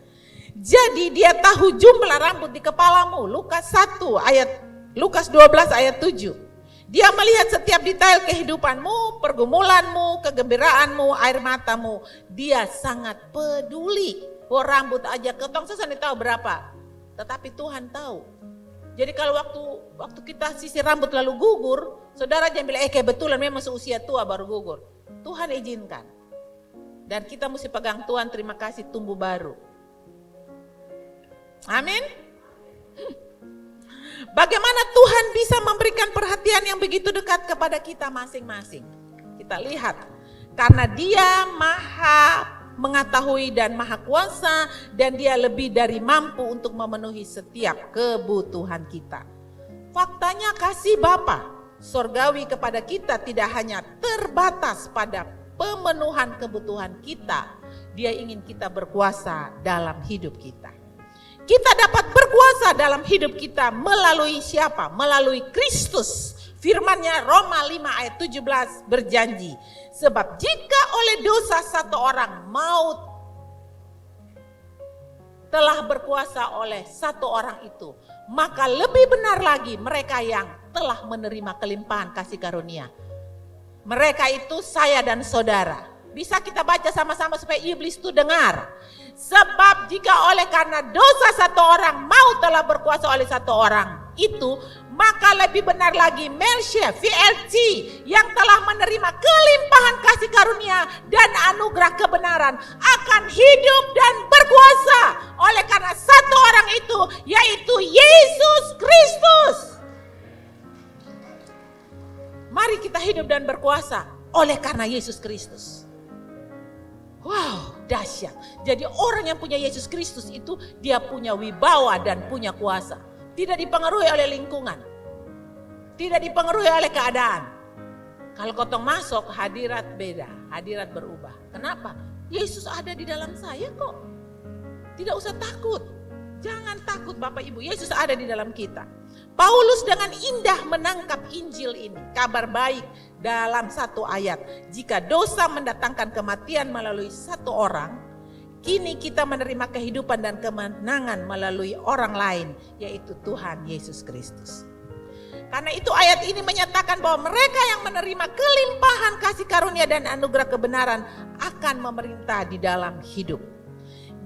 Jadi dia tahu jumlah rambut di kepalamu. Lukas 12 ayat 7. Dia melihat setiap detail kehidupanmu, pergumulanmu, kegembiraanmu, air matamu. Dia sangat peduli. Oh, rambut aja ketong sesani tahu berapa. Tetapi Tuhan tahu. Jadi kalau waktu kita sisir rambut lalu gugur, saudara jangan bilang kebetulan memang seusia tua baru gugur. Tuhan izinkan. Dan kita mesti pegang Tuhan, terima kasih tumbuh baru. Amin. Bagaimana Tuhan bisa memberikan perhatian yang begitu dekat kepada kita masing-masing? Kita lihat, karena Dia Maha mengetahui dan Maha Kuasa, dan Dia lebih dari mampu untuk memenuhi setiap kebutuhan kita. Faktanya kasih Bapa sorgawi kepada kita tidak hanya terbatas pada pemenuhan kebutuhan kita, Dia ingin kita berkuasa dalam hidup kita. Kita dapat berkuasa dalam hidup kita melalui siapa? Melalui Kristus. Firman-Nya Roma 5 ayat 17 berjanji, sebab jika oleh dosa satu orang maut telah berkuasa oleh satu orang itu, maka lebih benar lagi mereka yang telah menerima kelimpahan kasih karunia. Mereka itu saya dan saudara. Bisa kita baca sama-sama supaya iblis itu dengar. Sebab jika oleh karena dosa satu orang maut telah berkuasa oleh satu orang itu, maka lebih benar lagi Melchia, VLT, yang telah menerima kelimpahan kasih karunia dan anugerah kebenaran akan hidup dan berkuasa oleh karena satu orang itu, yaitu Yesus Kristus. Mari kita hidup dan berkuasa oleh karena Yesus Kristus. Wow, dahsyat. Jadi orang yang punya Yesus Kristus itu dia punya wibawa dan punya kuasa. Tidak dipengaruhi oleh lingkungan. Tidak dipengaruhi oleh keadaan. Kalau kotong masuk, hadirat beda, hadirat berubah. Kenapa? Yesus ada di dalam saya kok. Tidak usah takut. Jangan takut Bapak Ibu, Yesus ada di dalam kita. Paulus dengan indah menangkap Injil ini, kabar baik dalam satu ayat. Jika dosa mendatangkan kematian melalui satu orang, kini kita menerima kehidupan dan kemenangan melalui orang lain, yaitu Tuhan Yesus Kristus. Karena itu ayat ini menyatakan bahwa mereka yang menerima kelimpahan kasih karunia dan anugerah kebenaran akan memerintah di dalam hidup.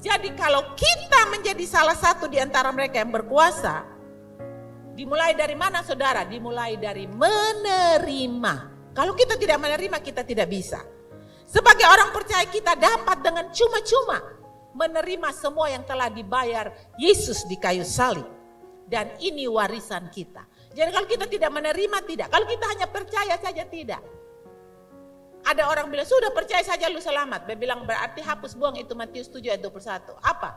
Jadi kalau kita menjadi salah satu di antara mereka yang berkuasa, dimulai dari mana saudara? Dimulai dari menerima. Kalau kita tidak menerima, kita tidak bisa. Sebagai orang percaya kita dapat dengan cuma-cuma menerima semua yang telah dibayar Yesus di kayu salib. Dan ini warisan kita. Jadi kalau kita tidak menerima, tidak. Kalau kita hanya percaya saja, tidak. Ada orang bilang, sudah percaya saja lu selamat. Dia bilang berarti hapus buang itu Matius 7 ayat 21. Apa?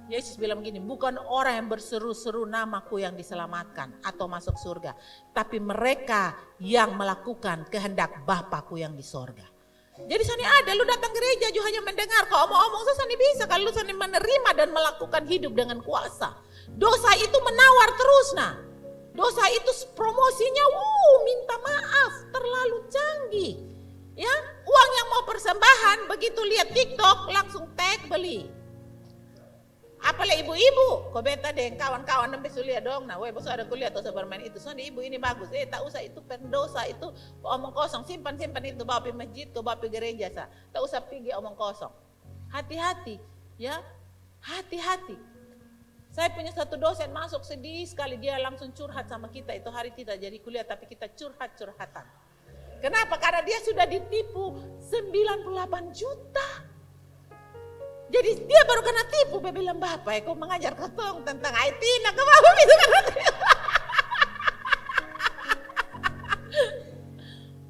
Yesus bilang gini, bukan orang yang berseru-seru namaku yang diselamatkan atau masuk surga. Tapi mereka yang melakukan kehendak Bapakku yang di surga. Jadi sana ada, lu datang gereja juga hanya mendengar. Kalau omong-omong sana bisa, kalau lu sana menerima dan melakukan hidup dengan kuasa. Dosa itu menawar terus nah. Dosa itu promosinya, minta maaf, terlalu canggih. Ya, uang yang mau persembahan begitu lihat TikTok langsung tag beli. Apalagi ibu-ibu, kau beta deh kawan-kawan nembe sulia dong. Nah, bos ada kuliah atau bermain itu. Soalnya ibu ini bagus. Tak usah itu pendosa itu omong kosong. Simpan itu bawa pergi masjid, kau bawa pergi gereja sa. Tak usah pergi omong kosong. Hati-hati, ya. Hati-hati. Saya punya satu dosen masuk sedih sekali, dia langsung curhat sama kita. Itu hari tidak jadi kuliah tapi kita curhat-curhatan. Kenapa? Karena dia sudah ditipu 98 juta. Jadi dia baru kena tipu, dia bilang, Bapak, kau mengajar ketong tentang IT, nah kau mau bisa kena tipu.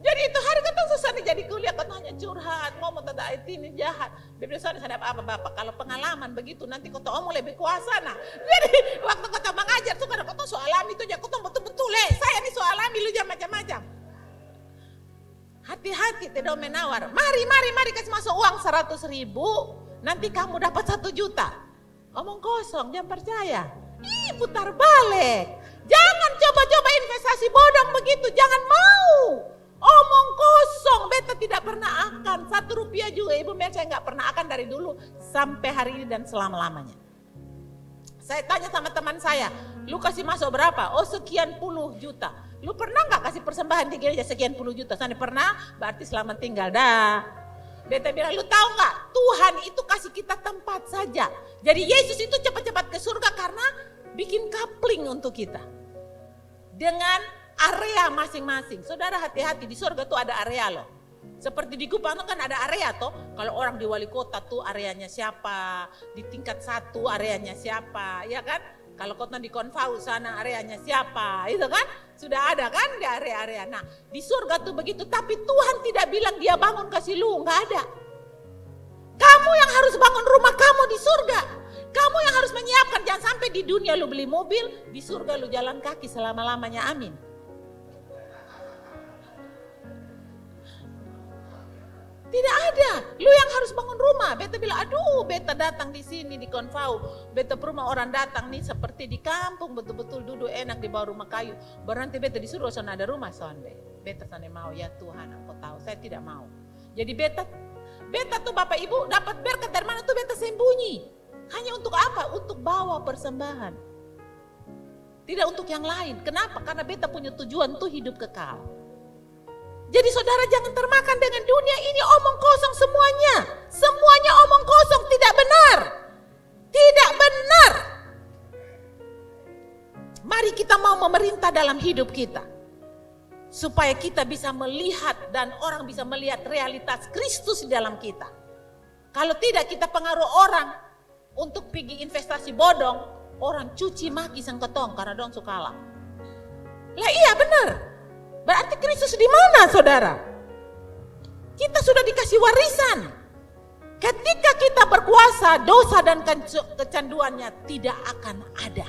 Jadi itu hari ketong susah nih jadi kuliah, ketong hanya curhat, ngomong tentang IT ini jahat. Dia bilang, saya apa Bapak, kalau pengalaman begitu nanti ketong mau lebih kuasa. Nah, jadi waktu ketong mengajar tuh kadang ketong soal alami itu, ketong betul-betul saya nih soal alami lu jam macam-macam. Hati-hati, tidak menawar. Mari kasih masuk uang 100.000. Nanti kamu dapat 1 juta. Omong kosong, jangan percaya. Putar balik. Jangan coba-coba investasi bodong begitu, jangan mau. Omong kosong, beta tidak pernah akan. 1 rupiah juga Ibu Mer, saya nggak pernah akan dari dulu sampai hari ini dan selama-lamanya. Saya tanya sama teman saya, lu kasih masuk berapa? Oh sekian puluh juta. Lu pernah nggak kasih persembahan di gereja sekian puluh juta? Saya pernah, berarti selamat tinggal dah. Beta bilang, lu tahu nggak? Tuhan itu kasih kita tempat saja. Jadi Yesus itu cepat-cepat ke surga karena bikin coupling untuk kita. Dengan area masing-masing. Saudara hati-hati, di surga tuh ada area loh. Seperti di Kupang kan ada area toh. Kalau orang di wali kota tuh areanya siapa. Di tingkat 1 areanya siapa. Ya kan? Kalau kota di Konfau sana areanya siapa. Itu kan? Sudah ada kan di area-area. Nah di surga tuh begitu. Tapi Tuhan tidak bilang dia bangun kasih lu. Enggak ada. Kamu yang harus bangun rumah kamu di surga. Kamu yang harus menyiapkan. Jangan sampai di dunia lu beli mobil. Di surga lu jalan kaki selama-lamanya. Amin. Tidak ada. Lu yang harus bangun rumah. Beta bilang, aduh beta datang di sini di Konfau. Beta rumah orang datang nih seperti di kampung. Betul-betul duduk enak di bawah rumah kayu. Berarti beta disuruh sana ada rumah sonde. Beta sana mau, ya Tuhan aku tahu. Saya tidak mau. Jadi beta tuh Bapak Ibu dapat berkat dari mana tuh beta sembunyi. Hanya untuk apa? Untuk bawa persembahan. Tidak untuk yang lain. Kenapa? Karena beta punya tujuan tuh hidup kekal. Jadi saudara jangan termakan dengan dunia ini omong kosong semuanya. Semuanya omong kosong, tidak benar. Tidak benar. Mari kita mau memerintah dalam hidup kita. Supaya kita bisa melihat dan orang bisa melihat realitas Kristus di dalam kita. Kalau tidak kita pengaruh orang untuk pergi investasi bodong, orang cuci maki sang ketong karena dong suka kalah. Lah iya benar. Berarti Kristus di mana saudara? Kita sudah dikasih warisan. Ketika kita berkuasa, dosa dan kecanduannya tidak akan ada.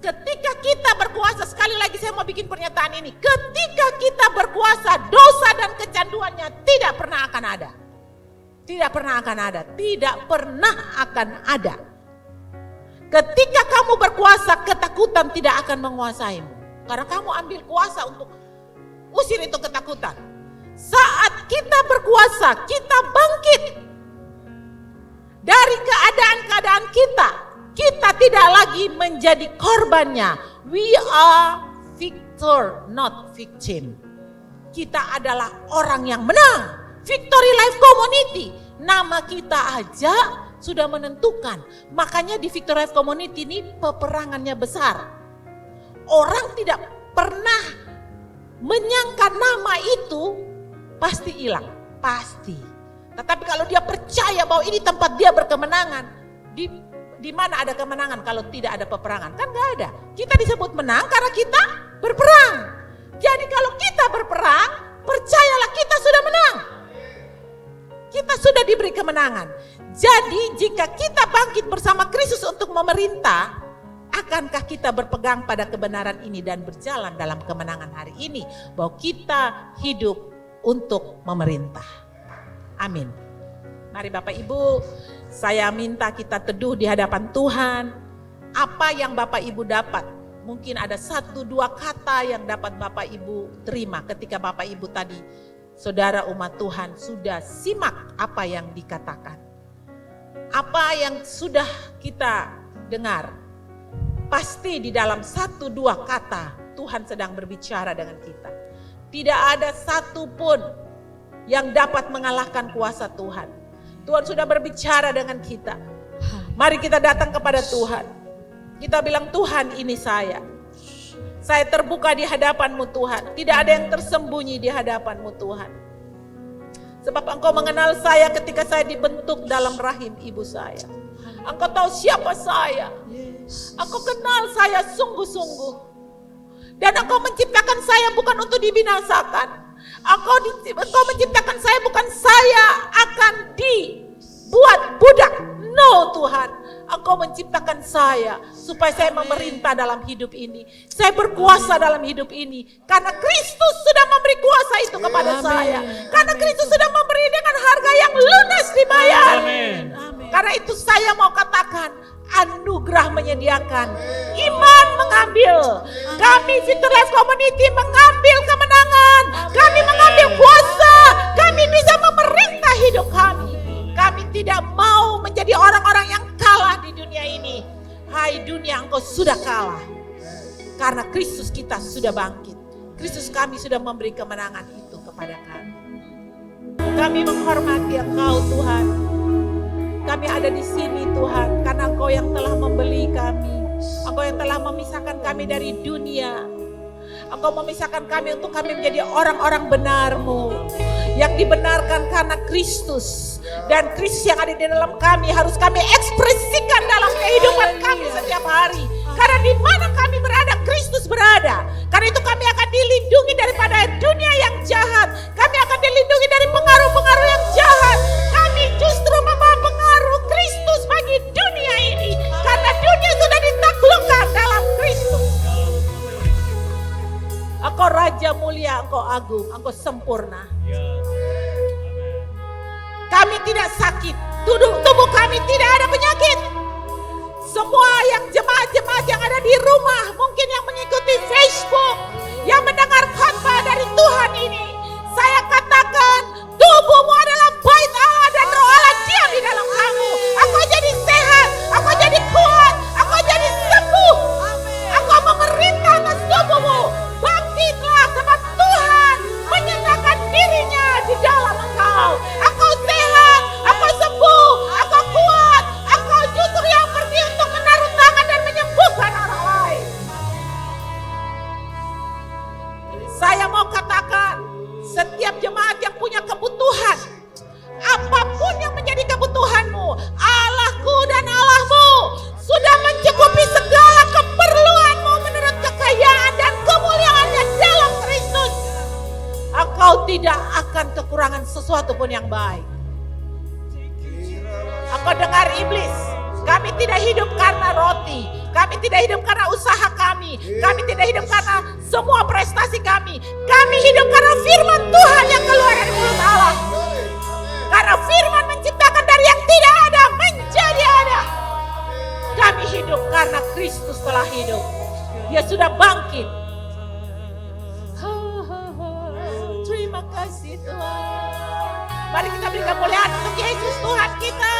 Ketika kita berkuasa, sekali lagi saya mau bikin pernyataan ini. Ketika kita berkuasa, dosa dan kecanduannya tidak pernah akan ada. Tidak pernah akan ada. Tidak pernah akan ada. Ketika kamu berkuasa, ketakutan tidak akan menguasaimu. Karena kamu ambil kuasa untuk usir itu ketakutan. Saat kita berkuasa, kita bangkit dari keadaan-keadaan kita. Kita tidak lagi menjadi korbannya. We are victor, not victim. Kita adalah orang yang menang. Victory Life Community. Nama kita aja sudah menentukan. Makanya di Victory Life Community ini peperangannya besar. Orang tidak pernah menyangka nama itu pasti hilang, pasti. Tetapi kalau dia percaya bahwa ini tempat dia berkemenangan, di mana ada kemenangan kalau tidak ada peperangan? Kan gak ada. Kita disebut menang karena kita berperang. Jadi kalau kita berperang, percayalah kita sudah menang. Kita sudah diberi kemenangan. Jadi jika kita bangkit bersama Kristus untuk memerintah, akankah kita berpegang pada kebenaran ini dan berjalan dalam kemenangan hari ini? Bahwa kita hidup untuk memerintah. Amin. Mari Bapak Ibu, saya minta kita teduh di hadapan Tuhan. Apa yang Bapak Ibu dapat? Mungkin ada 1-2 kata yang dapat Bapak Ibu terima ketika Bapak Ibu tadi, saudara umat Tuhan sudah simak apa yang dikatakan. Apa yang sudah kita dengar, pasti di dalam 1-2 kata Tuhan sedang berbicara dengan kita. Tidak ada satupun yang dapat mengalahkan kuasa Tuhan. Tuhan sudah berbicara dengan kita. Mari kita datang kepada Tuhan. Kita bilang, Tuhan, ini saya. Saya terbuka di hadapan-Mu Tuhan. Tidak ada yang tersembunyi di hadapan-Mu Tuhan. Sebab Engkau mengenal saya ketika saya dibentuk dalam rahim ibu saya. Engkau tahu siapa saya. Engkau kenal saya sungguh-sungguh. Dan Engkau menciptakan saya bukan untuk dibinasakan. Engkau menciptakan saya bukan saya akan dibuat budak. No Tuhan, Engkau menciptakan saya supaya saya memerintah dalam hidup ini. Saya berkuasa dalam hidup ini. Karena Kristus sudah memberi kuasa itu kepada saya. Karena Kristus sudah memberi dengan harga yang lunas dibayar. Karena itu saya mau katakan, anugerah menyediakan, iman mengambil. Kami Victory Life Community mengambil kemenangan. Kami mengambil kuasa. Kami bisa memerintah hidup kami. Kami tidak mau menjadi orang-orang yang kalah di dunia ini. Hai dunia, engkau sudah kalah. Karena Kristus kita sudah bangkit. Kristus kami sudah memberi kemenangan itu kepada kami. Kami menghormati Engkau Tuhan. Kami ada di sini Tuhan, karena Engkau yang telah membeli kami. Engkau yang telah memisahkan kami dari dunia. Engkau memisahkan kami untuk kami menjadi orang-orang benar-Mu. Yang dibenarkan karena Kristus. Dan Kristus yang ada di dalam kami harus kami ekspresikan dalam kehidupan kami setiap hari. Karena di mana kami berada, Kristus berada. Karena itu kami akan dilindungi daripada dunia yang jahat. Kami akan dilindungi dari pengaruh-pengaruh yang jahat. Kami justru membawa pengaruh Kristus bagi dunia ini. Karena dunia sudah ditaklukkan dalam Kristus. Engkau Raja mulia, Engkau agung, Engkau sempurna. Kami tidak sakit, tubuh kami tidak ada penyakit. Semua yang jemaat-jemaat yang ada di rumah, mungkin yang mengikuti Facebook, yang mendengar khotbah dari Tuhan ini, saya katakan tubuhmu adalah bait Allah dan roh Allah diam di dalam kamu. Engkau jadi sehat, engkau jadi kuat, engkau jadi sembuh. Engkau memerintah atas tubuhmu. Bangkitlah sebab Tuhan menyatakan dirinya di dalam engkau. Engkau sehat, engkau sembuh, engkau kuat. Engkau justru yang pergi untuk menaruh tangan dan menyembuhkan orang lain. Saya mau katakan, setiap jemaat yang punya kebutuhan, apapun yang menjadi kebutuhanmu, Allahku dan Allahmu sudah mencukupi segala keperluanmu menurut kekayaan dan kemuliaannya dalam Kristus. Engkau tidak akan kekurangan sesuatu pun yang baik. Engkau dengar iblis, kami tidak hidup karena roti, kami tidak hidup karena usaha kami tidak hidup karena semua prestasi kami hidup karena firman Tuhan yang keluar dari mulut Allah. Karena firman menciptakan dari yang tidak ada menjadi ada. Kami hidup karena Kristus telah hidup. Dia sudah bangkit. Terima kasih Tuhan. Mari kita berikan kemuliaan untuk Yesus Tuhan kita.